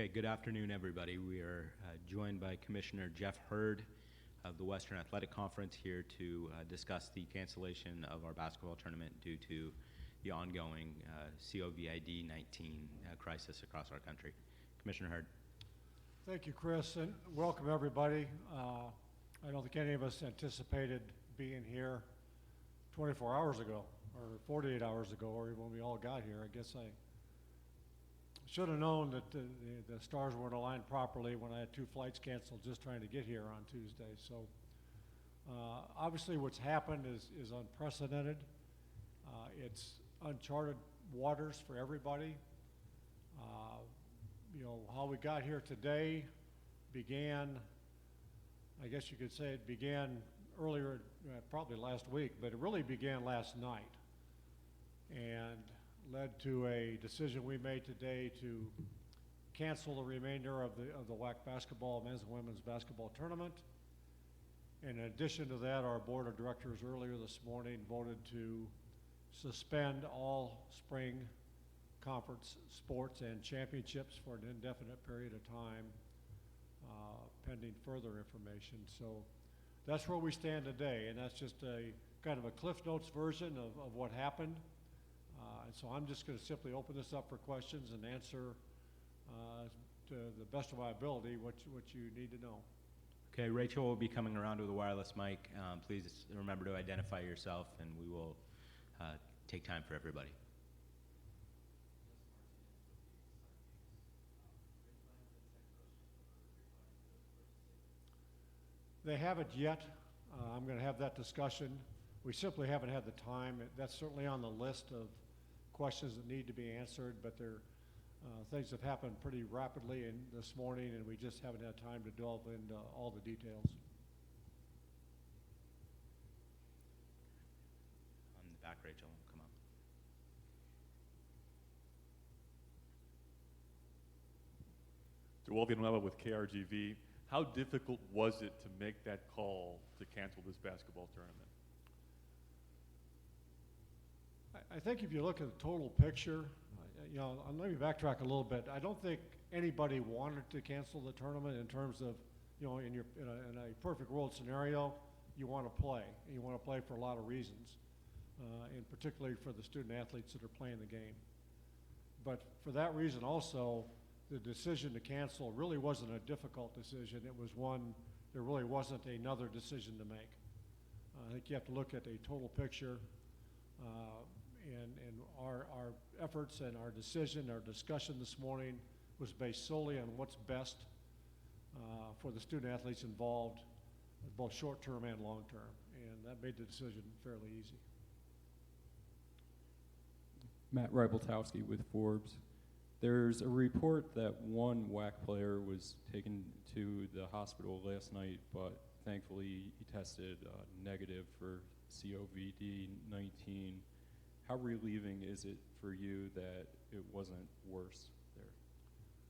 Okay, good afternoon, everybody. We are joined by Commissioner Jeff Hurd of the Western Athletic Conference here to discuss the cancellation of our basketball tournament due to the ongoing COVID-19 crisis across our country. Commissioner Hurd. Thank you, Chris, and welcome everybody. I don't think any of us anticipated being here 24 hours ago or 48 hours ago, or when we all got here. I guess I should have known that the stars weren't aligned properly when I had 2 flights canceled just trying to get here on Tuesday. So obviously what's happened is unprecedented. It's uncharted waters for everybody. You know, how we got here today began, I guess you could say it began earlier, probably last week, but it really began last night and led to a decision we made today to cancel the remainder of the WAC Basketball Men's and Women's Basketball Tournament. In addition to that, our board of directors earlier this morning voted to suspend all spring conference sports and championships for an indefinite period of time, pending further information. So that's where we stand today, and that's just a kind of a Cliff Notes version of what happened. And so I'm just going to simply open this up for questions and answer to the best of my ability what you need to know. Okay, Rachel will be coming around with a wireless mic. Please remember to identify yourself, and we will take time for everybody. They haven't yet. I'm going to have that discussion. We simply haven't had the time. That's certainly on the list of questions that need to be answered, but they're things have happened pretty rapidly this morning, and we just haven't had time to delve into all the details. On the back, Rachel, come on. To Villanueva with KRGV, how difficult was it to make that call to cancel this basketball tournament? I think if you look at the total picture, you know, let me backtrack a little bit. I don't think anybody wanted to cancel the tournament in terms of, you know, in a perfect world scenario, you want to play. And you want to play for a lot of reasons, and particularly for the student athletes that are playing the game. But for that reason also, the decision to cancel really wasn't a difficult decision. It was one, there really wasn't another decision to make. I think you have to look at a total picture. And our efforts and our decision, our discussion this morning was based solely on what's best for the student athletes involved, both short-term and long-term. And that made the decision fairly easy. Matt Rybeltowski with Forbes. There's a report that one WAC player was taken to the hospital last night, but thankfully he tested negative for COVID-19. How relieving is it for you that it wasn't worse there?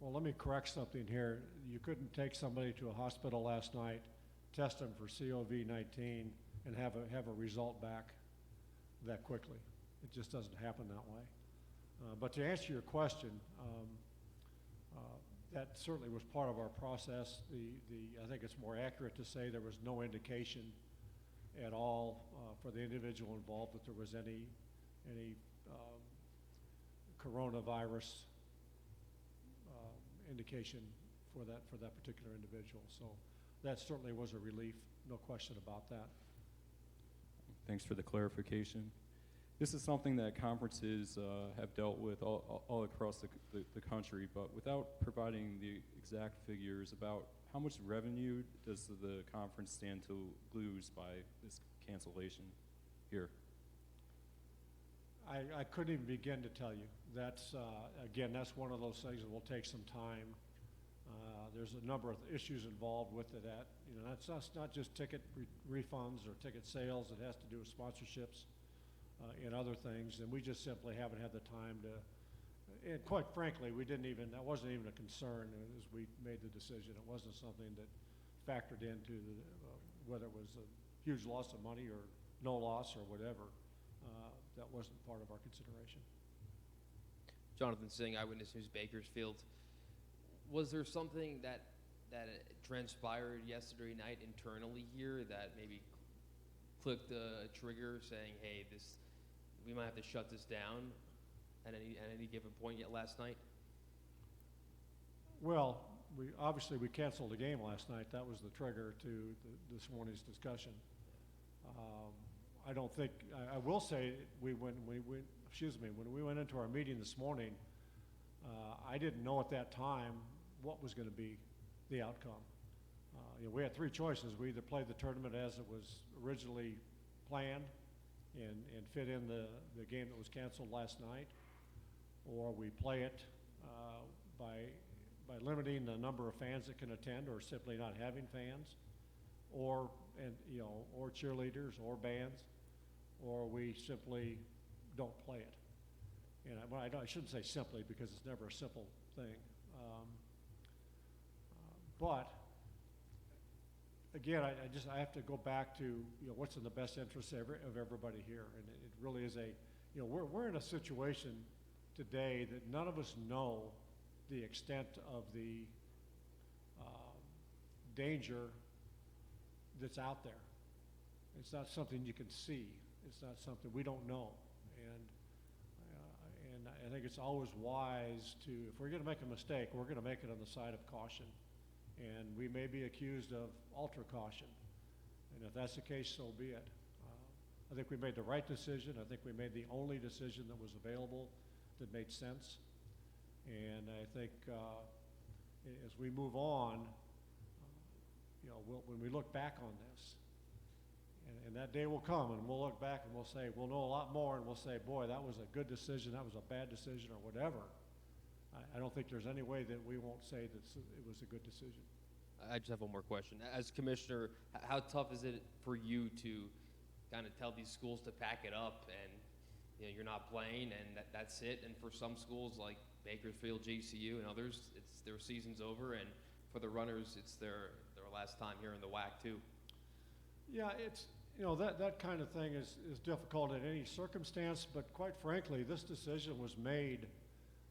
Well, let me correct something here. You couldn't take somebody to a hospital last night, test them for COVID-19, and have a result back that quickly. It just doesn't happen that way. But to answer your question, that certainly was part of our process. I think it's more accurate to say there was no indication at all for the individual involved that there was any coronavirus indication for that particular individual. So that certainly was a relief, no question about that. Thanks for the clarification. This is something that conferences have dealt with all across the country, but without providing the exact figures about how much revenue does the conference stand to lose by this cancellation here? I couldn't even begin to tell you. That's, again, that's one of those things that will take some time. There's a number of issues involved with it. That's not just ticket refunds or ticket sales. It has to do with sponsorships and other things, and we just simply haven't had the time to, and quite frankly, that wasn't even a concern as we made the decision. It wasn't something that factored into whether it was a huge loss of money or no loss or whatever. That wasn't part of our consideration. Jonathan Singh, Eyewitness News, Bakersfield. Was there something that transpired yesterday night internally here that maybe clicked a trigger saying, hey, we might have to shut this down at any given point yet last night? Well, we canceled the game last night. That was the trigger to this morning's discussion. I don't think, I will say, when we went into our meeting this morning, I didn't know at that time what was going to be the outcome. We had three choices. We either played the tournament as it was originally planned and fit in the game that was canceled last night, or we play it by limiting the number of fans that can attend, or simply not having fans, or cheerleaders or bands, or we simply don't play it. And I shouldn't say simply, because it's never a simple thing. But again, I have to go back to what's in the best interest of everybody here, and it really is we're in a situation today that none of us know the extent of the danger that's out there. It's not something you can see. It's not something we don't know, and I think it's always wise to, if we're going to make a mistake, we're going to make it on the side of caution, and we may be accused of ultra caution, and if that's the case, so be it. I think we made the right decision. I think we made the only decision that was available that made sense, and I think as we move on, when we look back on this, and that day will come, and we'll look back and we'll say, we'll know a lot more, and we'll say, boy, that was a good decision, that was a bad decision, or whatever. I don't think there's any way that we won't say that it was a good decision. I just have one more question. As commissioner, how tough is it for you to kind of tell these schools to pack it up and you're not playing and that's it? And for some schools like Bakersfield, JCU, and others, their season's over, and for the runners, it's their last time here in the WAC too. Yeah, it's that kind of thing is difficult in any circumstance, but quite frankly, this decision was made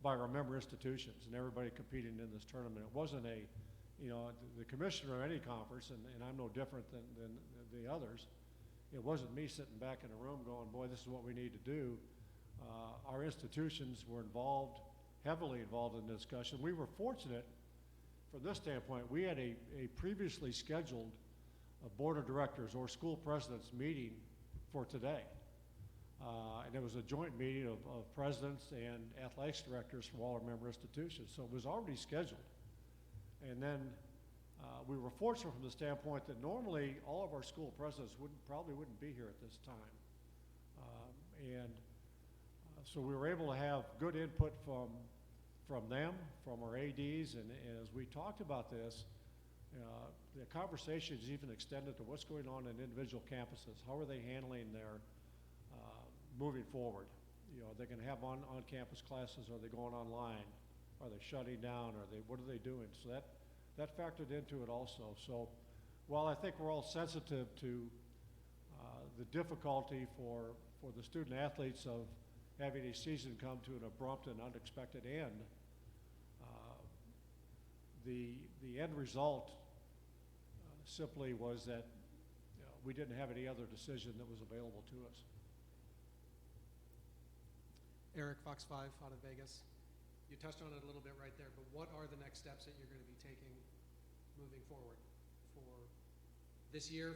by our member institutions and everybody competing in this tournament. It wasn't the commissioner of any conference, and I'm no different than the others. It wasn't me sitting back in a room going, boy, this is what we need to do. Our institutions were heavily involved in the discussion. We were fortunate from this standpoint. We had a previously scheduled board of directors or school presidents meeting for today. And it was a joint meeting of presidents and athletics directors from all our member institutions. So it was already scheduled. And then we were fortunate from the standpoint that normally all of our school presidents probably wouldn't be here at this time. So we were able to have good input from them, from our ADs, and as we talked about this, the conversations even extended to what's going on in individual campuses. How are they handling their moving forward? Are they going to have on-campus classes? Are they going online? Are they shutting down? What are they doing? So that factored into it also. So while I think we're all sensitive to the difficulty for the student athletes of having a season come to an abrupt and unexpected end, the end result simply was that we didn't have any other decision that was available to us. Eric, Fox 5 out of Vegas. You touched on it a little bit right there, but what are the next steps that you're going to be taking moving forward for this year,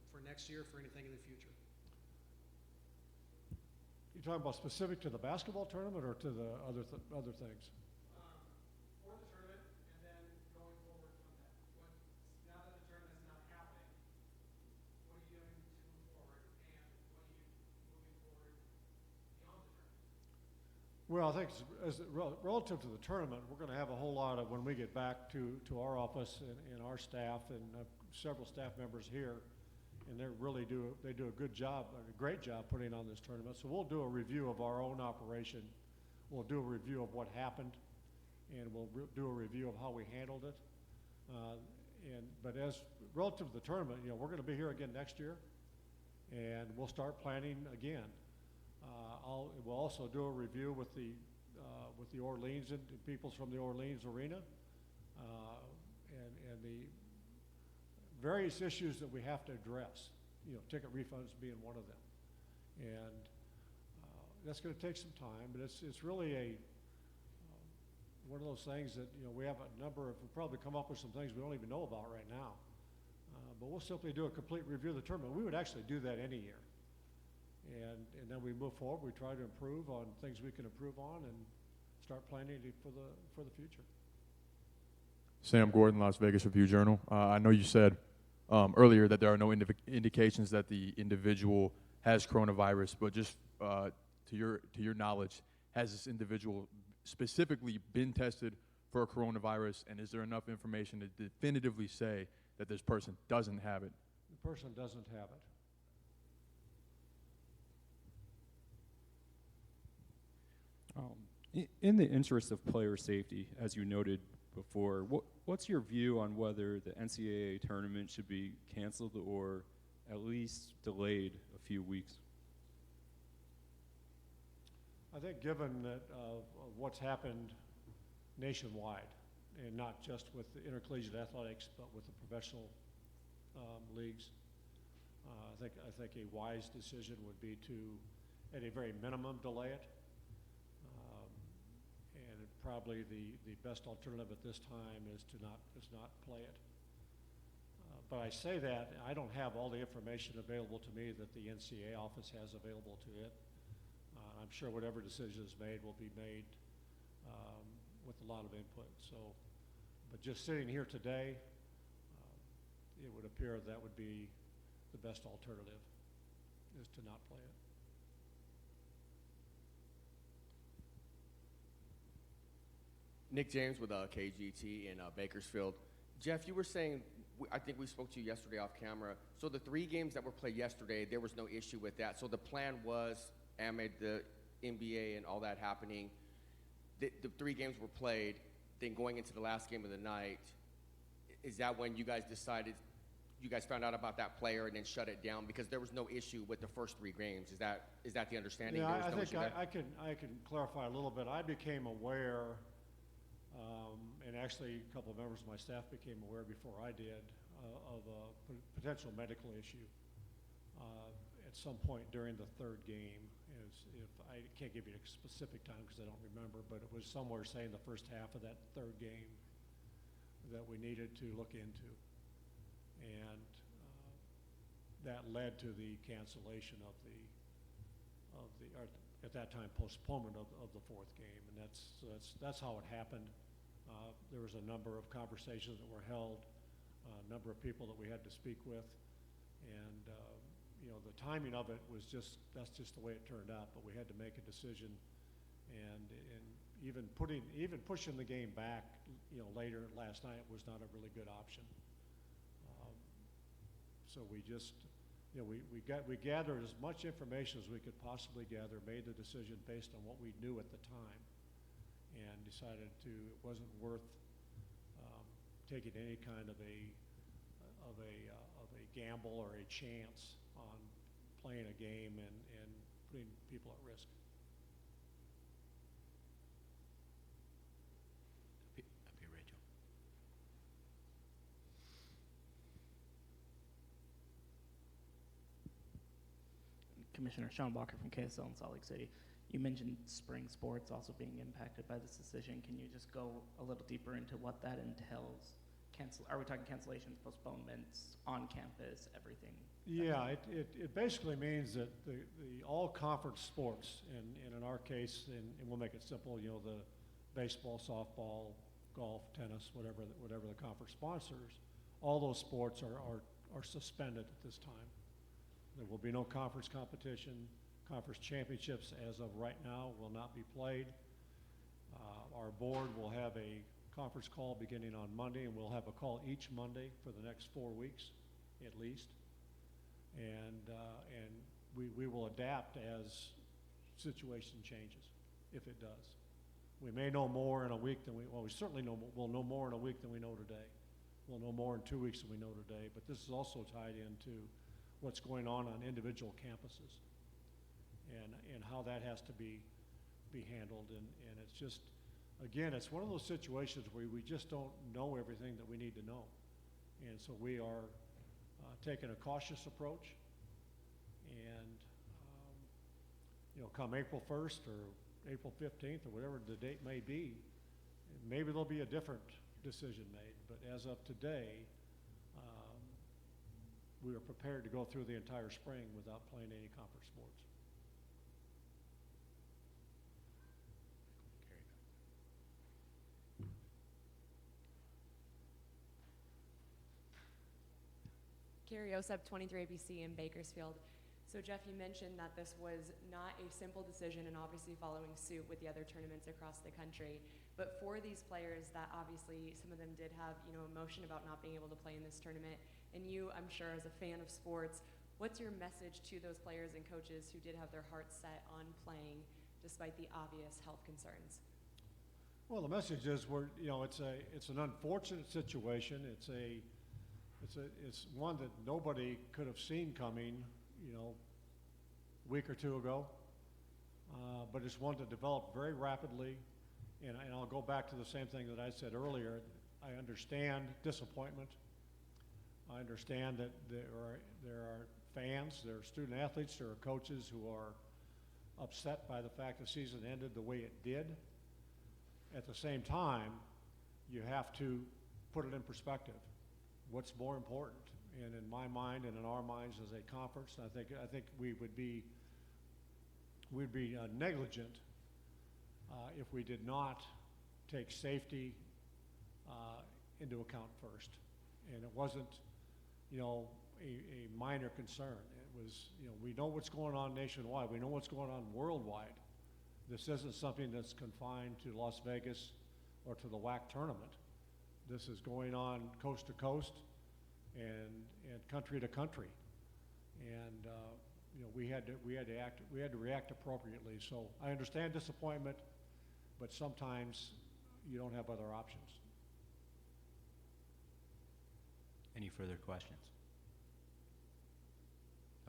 for next year, for anything in the future? You talking about specific to the basketball tournament or to the other things? For the tournament, and then going forward from that. Now that the tournament's not happening, what are you doing to move forward, and what are you moving forward beyond the tournament? Well, I think relative to the tournament, we're going to have a whole lot of, when we get back to our office and our staff, and several staff members here, and they do a good job, a great job putting on this tournament. So we'll do a review of our own operation. We'll do a review of what happened, and we'll do a review of how we handled it. But as relative to the tournament, we're going to be here again next year, and we'll start planning again. We'll also do a review with the Orleans and people from the Orleans arena and the various issues that we have to address, ticket refunds being one of them. And that's going to take some time, but it's really one of those things that, we have a number of, we'll probably come up with some things we don't even know about right now. But we'll simply do a complete review of the tournament. We would actually do that any year. And then we move forward, we try to improve on things we can improve on and start planning for the future. Sam Gordon, Las Vegas Review-Journal. I know you said earlier that there are no indications that the individual has coronavirus, but just to your knowledge, has this individual specifically been tested for a coronavirus, and is there enough information to definitively say that this person doesn't have it? The person doesn't have it. In the interest of player safety, as you noted before, what's your view on whether the NCAA tournament should be canceled or at least delayed a few weeks? I think given that of what's happened nationwide, and not just with the intercollegiate athletics, but with the professional leagues, I think a wise decision would be to, at a very minimum, delay it. And probably the best alternative at this time is to not play it. But I say that I don't have all the information available to me that the NCAA office has available to it. I'm sure whatever decision is made will be made with a lot of input. So, but just sitting here today, it would appear that would be the best alternative, is to not play it. Nick James with KGT in Bakersfield. Jeff, you were saying, I think we spoke to you yesterday off camera. So the 3 games that were played yesterday, there was no issue with that. So the plan was, amid the NBA and all that happening, the 3 games were played, then going into the last game of the night, is that when you guys decided, you guys found out about that player and then shut it down because there was no issue with the first 3 games? Is that the understanding? Yeah, There was I no think issue there? I can clarify a little bit. I became aware, and actually a couple of members of my staff became aware before I did, of a potential medical issue at some point during the 3rd game. If I can't give you a specific time because I don't remember, but it was somewhere saying the first half of that 3rd game that we needed to look into, and that led to the cancellation of the or at that time postponement of the 4th game, and that's how it happened. There was a number of conversations that were held, a number of people that we had to speak with, and the timing of it was that's just the way it turned out. But we had to make a decision, and even pushing the game back, later last night was not a really good option. So we just, we gathered as much information as we could possibly gather, made the decision based on what we knew at the time, and decided it wasn't worth taking any kind of a gamble or a chance on playing a game and putting people at risk. Up here, Rachel. Commissioner Sean Walker from KSL in Salt Lake City. You mentioned spring sports also being impacted by this decision. Can you just go a little deeper into what that entails? Are we talking cancellations, postponements, on campus, everything? Yeah, it basically means that the all conference sports, and in our case, and we'll make it simple, the baseball, softball, golf, tennis, whatever the conference sponsors, all those sports are suspended at this time. There will be no conference competition. Conference championships, as of right now, will not be played. Our board will have a conference call beginning on Monday, and we'll have a call each Monday for the next 4 weeks, at least. And we will adapt as situation changes, if it does. We may know more in a week than we certainly we'll know more in a week than we know today. We'll know more in 2 weeks than we know today, but this is also tied into what's going on individual campuses and how that has to be handled. And it's just, again, it's one of those situations where we just don't know everything that we need to know. And so we are taking a cautious approach. And, you know, come April 1st or April 15th or whatever the date may be, maybe there'll be a different decision made. But as of today, we are prepared to go through the entire spring without playing any conference sports. Carrie Osep, 23 ABC in Bakersfield. So Jeff, you mentioned that this was not a simple decision and obviously following suit with the other tournaments across the country. But for these players that obviously some of them did have, you know, emotion about not being able to play in this tournament, and you, I'm sure, as a fan of sports, what's your message to those players and coaches who did have their hearts set on playing despite the obvious health concerns? Well, the message is it's an unfortunate situation. It's one that nobody could have seen coming, you know, a week or two ago. But it's one that developed very rapidly. And I'll go back to the same thing that I said earlier. I understand disappointment. I understand that there are fans, there are student athletes, there are coaches who are upset by the fact the season ended the way it did. At the same time, you have to put it in perspective. What's more important? And in my mind and in our minds as a conference, I think we'd be negligent if we did not take safety into account first. And it wasn't, you know, a minor concern. It was, you know, we know what's going on nationwide. We know what's going on worldwide. This isn't something that's confined to Las Vegas or to the WAC tournament. This is going on coast to coast and country to country. And you know, we had to react appropriately. So I understand disappointment, but sometimes you don't have other options. Any further questions?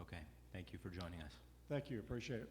Okay, thank you for joining us. Thank you, appreciate it.